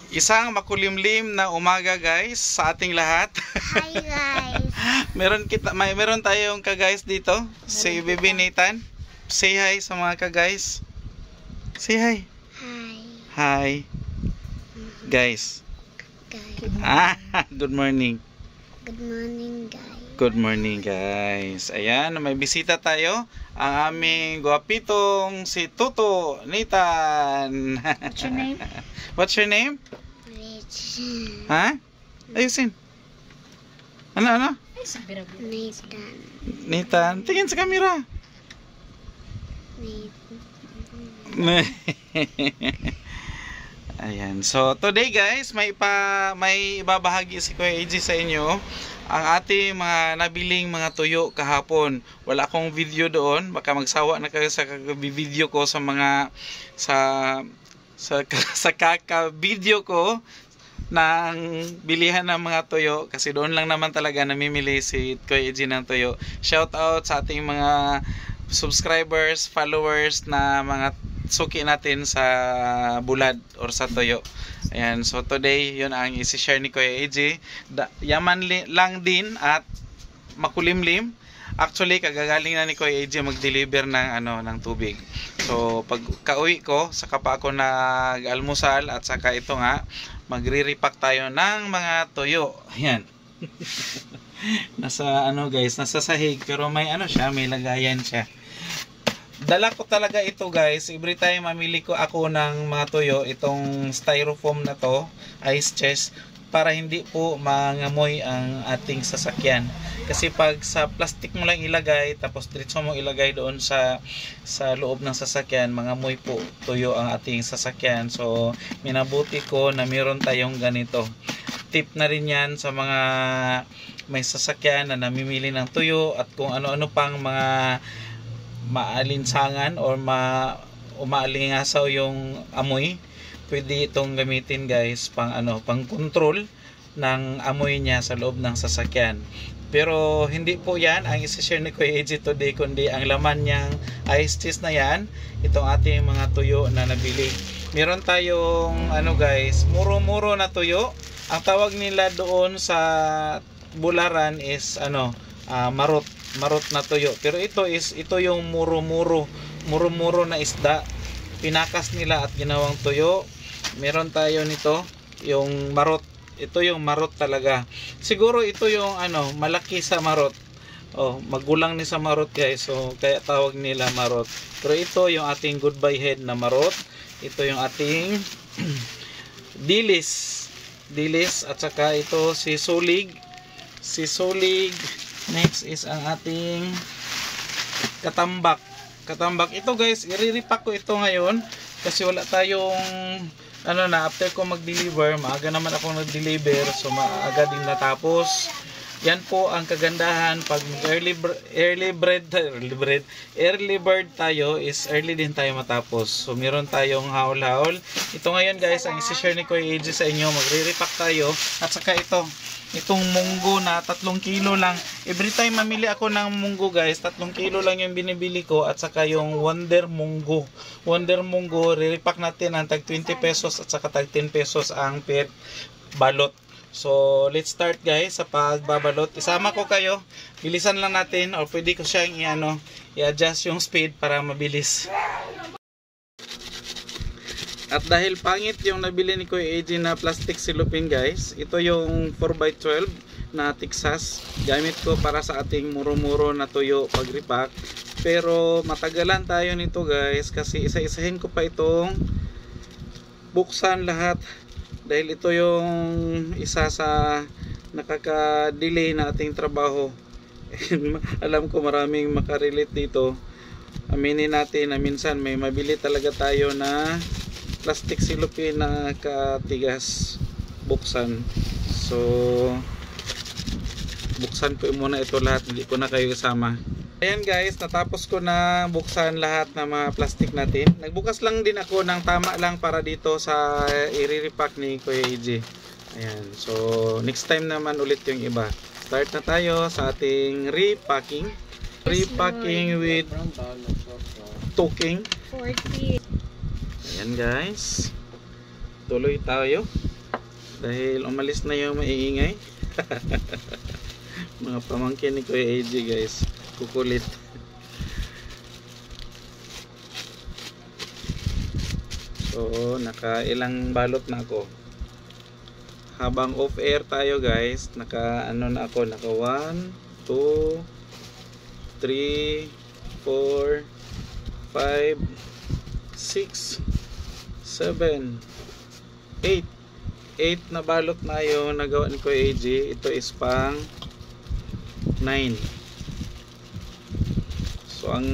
Isang makulimlim na umaga guys sa ating lahat. Hi guys. meron tayong ka-guys dito, si Baby Nathan. Say hi sa mga ka-guys. Say hi. Hi. Hi. Guys. Guys. Good morning. Good morning guys. Good morning guys. Ayan, may bisita tayo. Ang aming guwapitong si Tuto Nathan. What's your name? What's your name? Rich. Ha? Ayusin. Ano? Nathan. Nathan, tingin sa camera. Nathan. Ayan. So, today guys, may ibabahagi si Kuya AJ sa inyo ang ating mga nabiling mga tuyo kahapon. Wala akong video doon. Baka magsawa na kayo sa video ko sa mga sa kaka-video ko ng bilihan ng mga tuyo kasi doon lang naman talaga namimili si Kuya AJ ng tuyo. Shout out sa ating mga subscribers, followers na mga suki natin sa bulad or sa tuyo. Ayan, so today yun ang isi-share ni Kuya AJ. Yaman lang din at makulimlim. Actually, kagagaling na ni Kuya AJ mag-deliver ng tubig. So, pag kauwi ko, saka pa ako nag-almusal at saka ito nga, magre-repack tayo ng mga tuyo. Ayan. Nasa nasa sahig pero may may lagayan siya. Dala ko talaga ito guys, every time mamili ko ako ng mga tuyo, itong styrofoam na to, ice chest, para hindi po mangamoy ang ating sasakyan. Kasi pag sa plastic mo lang ilagay, tapos diretso mo ilagay doon sa loob ng sasakyan, mangamoy po tuyo ang ating sasakyan. So, minabuti ko na meron tayong ganito. Tip na rin yan sa mga may sasakyan na namimili ng tuyo at kung ano-ano pang mga maalinsangan or umaalingasaw yung amoy, pwede itong gamitin guys pang control ng amoy niya sa loob ng sasakyan. Pero hindi po yan ang isi-share ni Kuya AJ today, kundi ang laman niyang ice chest na yan, itong ating mga tuyo na nabili. Meron tayong guys, muro-muro na tuyo. Ang tawag nila doon sa Bularan is marot na tuyo. Pero ito yung muro-muro na isda. Pinakas nila at ginawang tuyo. Meron tayo nito, yung marot. Ito yung marot talaga. Siguro ito yung malaki sa marot. Oh, magulang ni sa marot guys. So kaya tawag nila marot. Pero ito yung ating goodbye head na marot. Ito yung ating dilis at saka ito si sulig. Next is ang ating katambak. Ito guys, i-repack ko ito ngayon kasi wala tayong after ko mag-deliver, maaga naman ako nag-deliver, so maaga din natapos. Yan po ang kagandahan pag early bird tayo is early din tayo matapos. So meron tayong haul-haul. Ito ngayon guys, ang isi-share ni Kuya AJ sa inyo, magre-repack tayo at saka itong munggo na 3 kilo lang. Every time mamili ako ng munggo guys, 3 kilo lang yung binibili ko at saka yung Wonder Munggo, re-repack natin ang tag 20 pesos at saka tag 10 pesos ang per balot. So let's start guys sa pagbabalot. Isama ko kayo, bilisan lang natin or pwede ko siyang i-adjust yung speed para mabilis. At dahil pangit yung nabili ni Kuya AJ na plastic silupin guys, ito yung 4x12 na Texas. Gamit ko para sa ating muro-muro na tuyo pag repack. Pero matagalan tayo nito guys kasi isa-isahin ko pa itong buksan lahat. Dahil ito yung isa sa nakaka-delay na ating trabaho. Alam ko maraming makarelate dito. Aminin natin na minsan may mabili talaga tayo na plastic silupin na katigas buksan. So buksan ko muna ito lahat, hindi ko na kayo isama. Ayan guys, natapos ko na buksan lahat ng mga plastic natin. Nagbukas lang din ako ng tama lang para dito sa i-repack ni Kuya AJ. Ayan, so next time naman ulit yung iba. Start na tayo sa ating repacking with tuking. 40. Ayan guys, tuloy tayo. Dahil umalis na yung maiingay. Mga pamangkin ni Kuya AJ guys. Kukulit. So, nakailang balot na ako. Habang off air tayo guys, naka ano na ako, naka 1, 2, 3, 4, 5, 6, 7, 8. 8 na balot na yung nagawa ni Kuya AJ. Ito is pang 9. So ang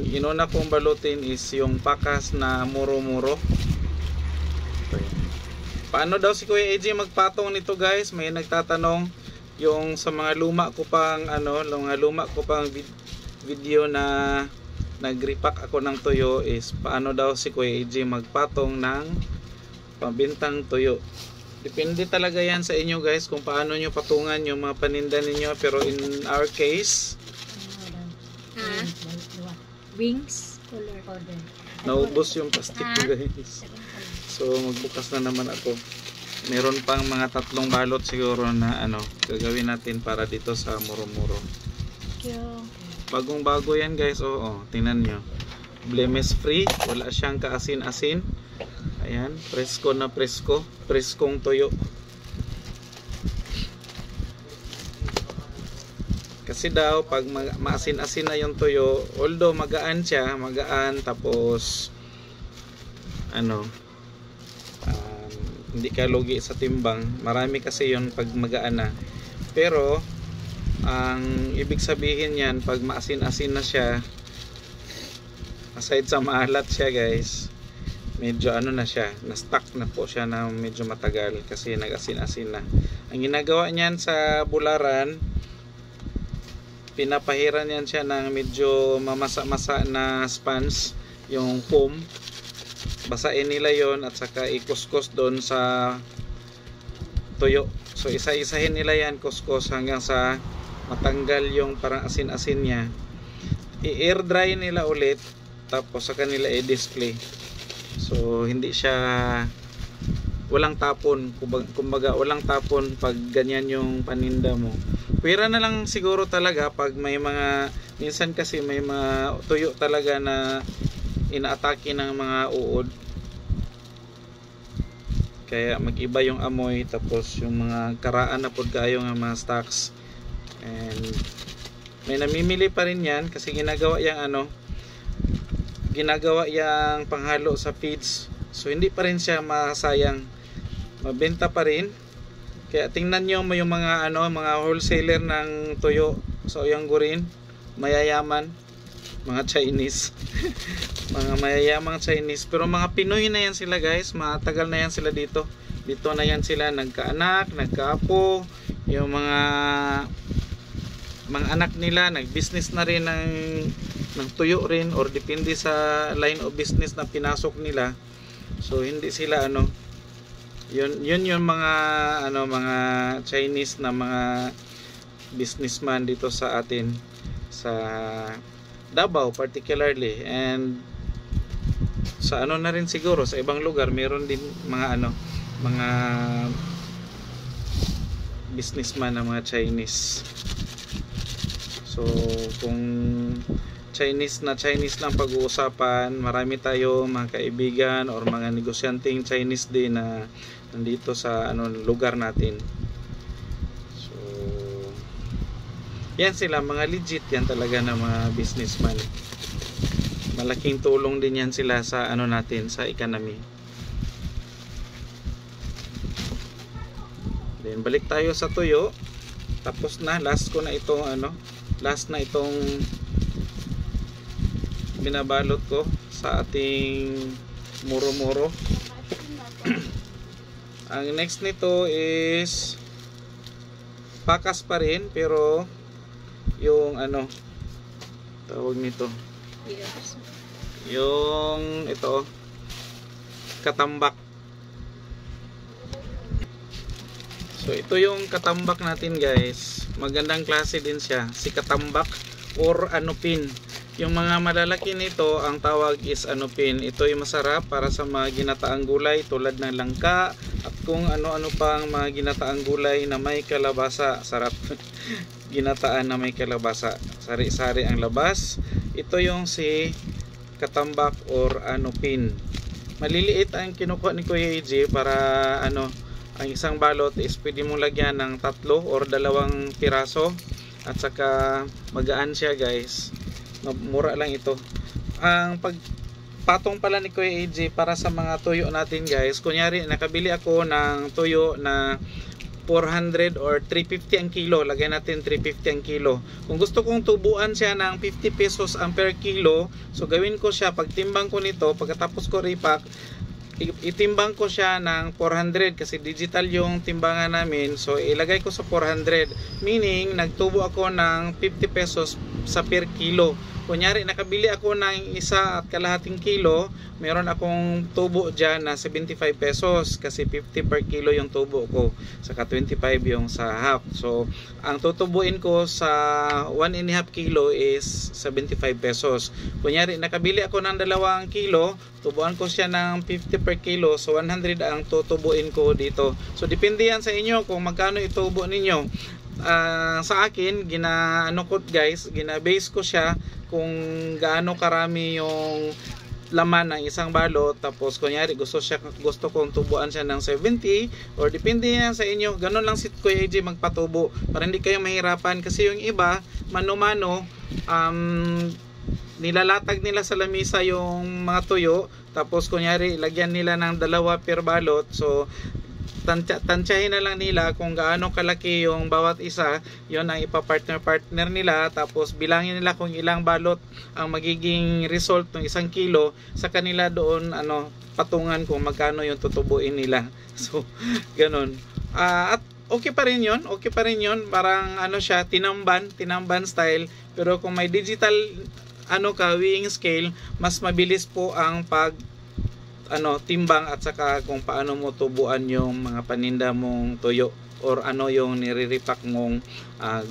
inuna kong balutin is yung pakas na muro-muro. Paano daw si Kuya AJ magpatong nito guys? May nagtatanong yung sa mga luma ko pang video na nag-repack ako ng tuyo is paano daw si Kuya AJ magpatong ng pambintang tuyo. Depende talaga yan sa inyo guys kung paano nyo patungan yung mga paninda ninyo, pero in our case Wings color. naubos yung plastic ko guys. So magbukas na naman ako. Meron pang mga 3 balot siguro na gagawin natin para dito sa muro-muro. Bagong bago yan guys. Oo, tingnan nyo. Blemish free. Wala siyang kaasin-asin. Ayan, presko na presko. Preskong tuyo. Kasi daw pag maasin-asin na yung tuyo, although magaan siya, tapos hindi ka lugi sa timbang. Marami kasi yon pag magaan na. Pero ang ibig sabihin yan, pag maasin-asin na siya, aside sa maalat siya guys, medyo na siya, na-stuck na po siya na medyo matagal kasi nag-asin-asin na. Ang ginagawa niyan sa bularan, pinapahiran yan siya ng medyo mamasa-masa na sponge, yung foam. Basain nila yon at saka ikuskus doon sa tuyo. So isa-isahin nila yan, kuskus hanggang sa matanggal yung parang asin-asin niya. I-air dry nila ulit, tapos saka nila i-display. So hindi siya walang tapon, kumbaga walang tapon pag ganyan yung paninda mo. Pwera na lang siguro talaga pag may mga, minsan kasi may mga tuyo talaga na inaatake ng mga uod, kaya mag-iba yung amoy, tapos yung mga karaan na pod kayo ng mga stocks, and may namimili pa rin yan kasi ginagawa yang panghalo sa feeds. So hindi pa rin siya masayang, mabenta pa rin. Kaya tingnan nyo yung mga mga wholesaler ng tuyo sa Oyanggurin, mayayaman, mga Chinese. Mga mayayamang Chinese, pero mga Pinoy na yan sila guys. Matagal na yan sila dito na yan sila nagkaanak, nagkaapo. Yung mga anak nila nag-business na rin ng tuyo rin, or depende sa line of business na pinasok nila. So hindi sila yun yung mga mga Chinese na mga businessman dito sa atin sa Davao particularly, and sa na rin siguro sa ibang lugar meron din mga mga businessman na mga Chinese. So kung Chinese lang pag-uusapan, marami tayo mga kaibigan or mga negosyanteng Chinese din na nandito sa lugar natin. So yan sila, mga legit yan talaga na mga businessman. Malaking tulong din yan sila sa natin, sa economy. Then balik tayo sa tuyo. Tapos na, last na itong binabalot ko sa ating muro-muro. Ang next nito is pakas pa rin, pero yung tawag nito, yung ito, katambak. So ito yung katambak natin guys. Magandang klase din siya, si katambak or anupin. Yung mga malalaki nito, ang tawag is anupin. Ito yung masarap para sa mga ginataang gulay tulad ng langka, At kung ano-ano pang mga ginataang gulay na may kalabasa. Sarap. Ginataan na may kalabasa. Sari-sari ang labas. Ito yung si katambak or pin. Maliliit ang kinukuha ni Kuya AJ para ang isang balot is pwede mong lagyan ng 3 or 2 piraso. At saka magaan siya guys. Mura lang ito. Ang patong pala ni Kuya AJ para sa mga tuyo natin guys. Kunyari nakabili ako ng tuyo na 400 or 350 ang kilo. Lagay natin 350 ang kilo. Kung gusto kong tubuan siya ng 50 pesos ang per kilo, so gawin ko siya, pagtimbang ko nito, pagkatapos ko repack, itimbang ko siya ng 400 kasi digital yung timbangan namin. So ilagay ko sa 400, meaning nagtubo ako ng 50 pesos sa per kilo. Kunyari nakabili ako ng 1.5 kilo, meron akong tubo dyan na 75 pesos kasi 50 per kilo yung tubo ko, saka 25 yung sa half. So ang tutubuin ko sa 1.5 kilo is 75 pesos. Kunyari nakabili ako ng 2 kilo, tubuan ko siya ng 50 per kilo, so 100 ang tutubuin ko dito. So depende yan sa inyo kung magkano itubo ninyo. Sa akin gina-base ko siya kung gaano karami yung laman ng isang balot. Tapos kunyari gusto kong tubuan siya ng 70 or depende yan sa inyo. Ganun lang si Kuya AJ magpatubo para hindi kayo mahirapan, kasi yung iba mano-mano, nilalatag nila sa lamisa yung mga tuyo, tapos kunyari lagyan nila ng 2 per balot. So tansyahin na lang nila kung gaano kalaki yung bawat isa, yon ang ipapartner nila, tapos bilangin nila kung ilang balot ang magiging result ng 1 kilo, sa kanila doon patungan kung magkano yung tutubuin nila. So ganun. At okay pa rin yun, parang siya, tinamban style. Pero kung may digital weighing scale, mas mabilis po ang timbang at saka kung paano mo tubuan yung mga paninda mong tuyo or yung nire-repack mong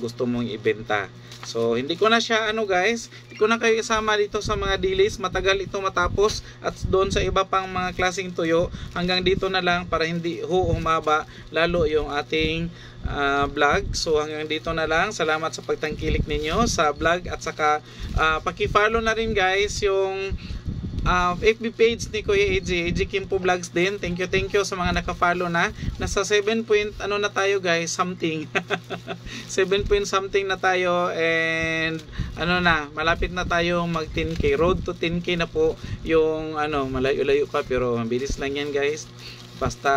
gusto mong ibenta. So hindi ko na siya guys, hindi ko na kayo isama dito sa mga dilis, matagal ito matapos, at doon sa iba pang mga klaseng tuyo. Hanggang dito na lang para hindi humaba lalo yung ating vlog. So hanggang dito na lang. Salamat sa pagtangkilik ninyo sa vlog, at saka paki-follow na rin guys yung FB page ni Kuya AJ Kimpo Vlogs din. Thank you sa mga naka-follow na. Nasa 7 point na tayo guys, something 7 point something na tayo, and malapit na tayo mag 10k, road to 10k na po yung malayo-layo pa, pero mabilis lang yan guys. Basta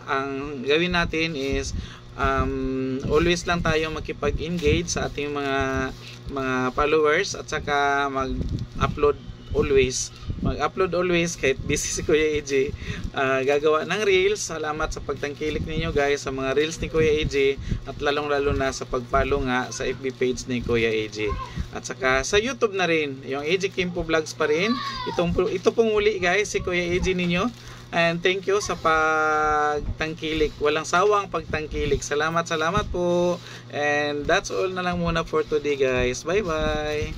ang gawin natin is always lang tayo makipag-engage sa ating mga followers, at saka mag-upload always kahit busy si Kuya AJ. Gagawa ng reels. Salamat sa pagtangkilik ninyo guys sa mga reels ni Kuya AJ, at lalong-lalo na sa pag-follow nga sa FB page ni Kuya AJ, at saka sa YouTube na rin, yung AJ Kimpo Vlogs pa rin. Ito pong uli guys si Kuya AJ ninyo, and thank you sa pagtangkilik, walang sawang pagtangkilik. Salamat po, and that's all na lang muna for today guys. Bye bye.